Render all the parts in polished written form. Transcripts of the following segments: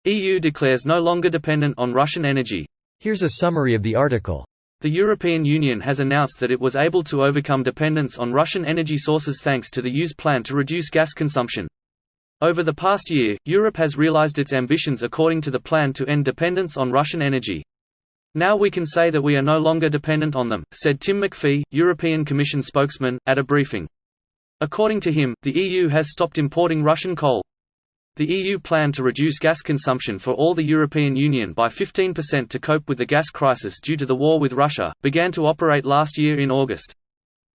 EU declares no longer dependent on Russian energy. Here's a summary of the article. The European Union has announced that it was able to overcome dependence on Russian energy sources thanks to the EU's plan to reduce gas consumption. Over the past year, Europe has realized its ambitions according to the plan to end dependence on Russian energy. Now we can say that we are no longer dependent on them, said Tim McPhee, European Commission spokesman, at a briefing. According to him, the EU has stopped importing Russian coal. The EU plan to reduce gas consumption for all the European Union by 15% to cope with the gas crisis due to the war with Russia, began to operate last year in August.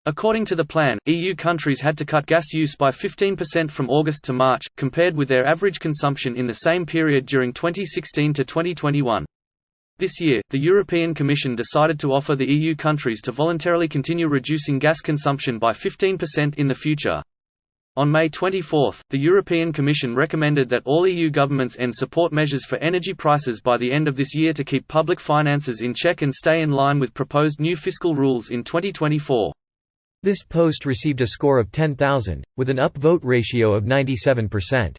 According to the plan, EU countries had to cut gas use by 15% from August to March, compared with their average consumption in the same period during 2016 to 2021. This year, the European Commission decided to offer the EU countries to voluntarily continue reducing gas consumption by 15% in the future. On May 24, the European Commission recommended that all EU governments end support measures for energy prices by the end of this year to keep public finances in check and stay in line with proposed new fiscal rules in 2024. This post received a score of 10,000, with an upvote ratio of 97%.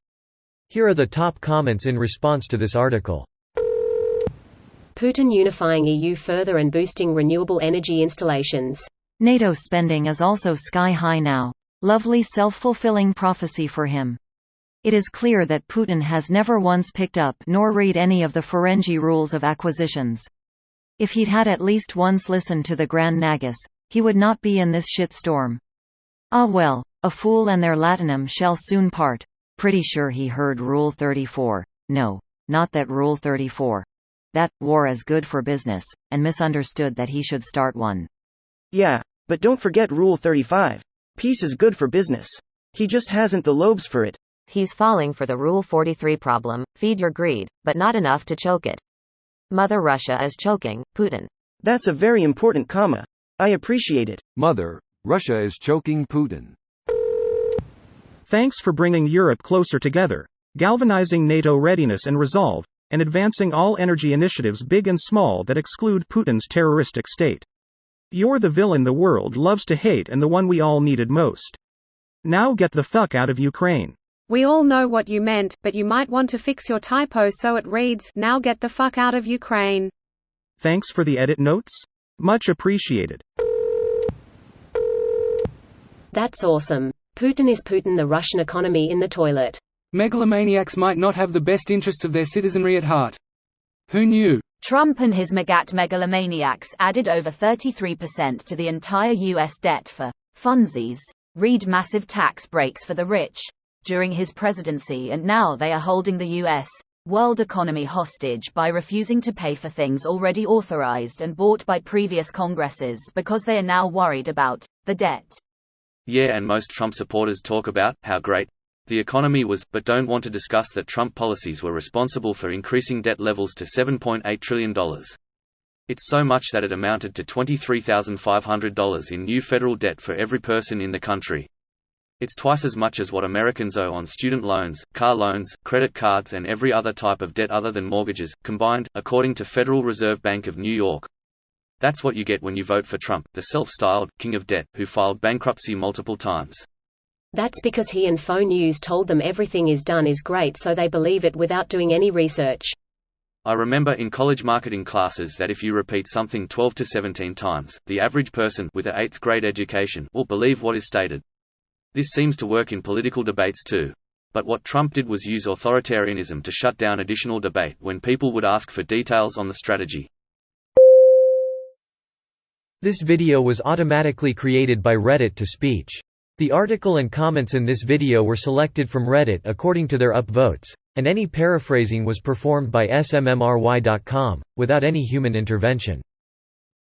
Here are the top comments in response to this article. Putin unifying EU further and boosting renewable energy installations. NATO spending is also sky high now. Lovely self-fulfilling prophecy for him. It is clear that Putin has never once picked up nor read any of the Ferengi rules of acquisitions. If he'd had at least once listened to the Grand Nagus, he would not be in this shitstorm. Ah well, a fool and their Latinum shall soon part. Pretty sure he heard Rule 34. No, not that Rule 34. That, war is good for business, and misunderstood that he should start one. Yeah, but don't forget Rule 35. Peace is good for business. He just hasn't the lobes for it. He's falling for the Rule 43 problem, feed your greed, but not enough to choke it. Mother Russia is choking, Putin. That's a very important comma. I appreciate it. Mother Russia is choking Putin. Thanks for bringing Europe closer together, galvanizing NATO readiness and resolve, and advancing all energy initiatives big and small that exclude Putin's terroristic state. You're the villain the world loves to hate and the one we all needed most. Now get the fuck out of Ukraine. We all know what you meant, but you might want to fix your typo so it reads, "Now get the fuck out of Ukraine." Thanks for the edit notes. Much appreciated. That's awesome. Putin is Putin the Russian economy in the toilet. Megalomaniacs might not have the best interests of their citizenry at heart. Who knew? Trump and his megalomaniacs added over 33% to the entire U.S. debt for funsies. Read massive tax breaks for the rich during his presidency, and now they are holding the U.S. world economy hostage by refusing to pay for things already authorized and bought by previous Congresses because they are now worried about the debt. Yeah, and most Trump supporters talk about how great the economy was, but don't want to discuss that Trump policies were responsible for increasing debt levels to $7.8 trillion. It's so much that it amounted to $23,500 in new federal debt for every person in the country. It's twice as much as what Americans owe on student loans, car loans, credit cards and every other type of debt other than mortgages, combined, according to Federal Reserve Bank of New York. That's what you get when you vote for Trump, the self-styled king of debt, who filed bankruptcy multiple times. That's because he and Faux News told them everything is done is great, so they believe it without doing any research. I remember in college marketing classes that if you repeat something 12 to 17 times, the average person with an 8th grade education will believe what is stated. This seems to work in political debates too. But what Trump did was use authoritarianism to shut down additional debate when people would ask for details on the strategy. This video was automatically created by Reddit to speech. The article and comments in this video were selected from Reddit according to their upvotes, and any paraphrasing was performed by smmry.com, without any human intervention.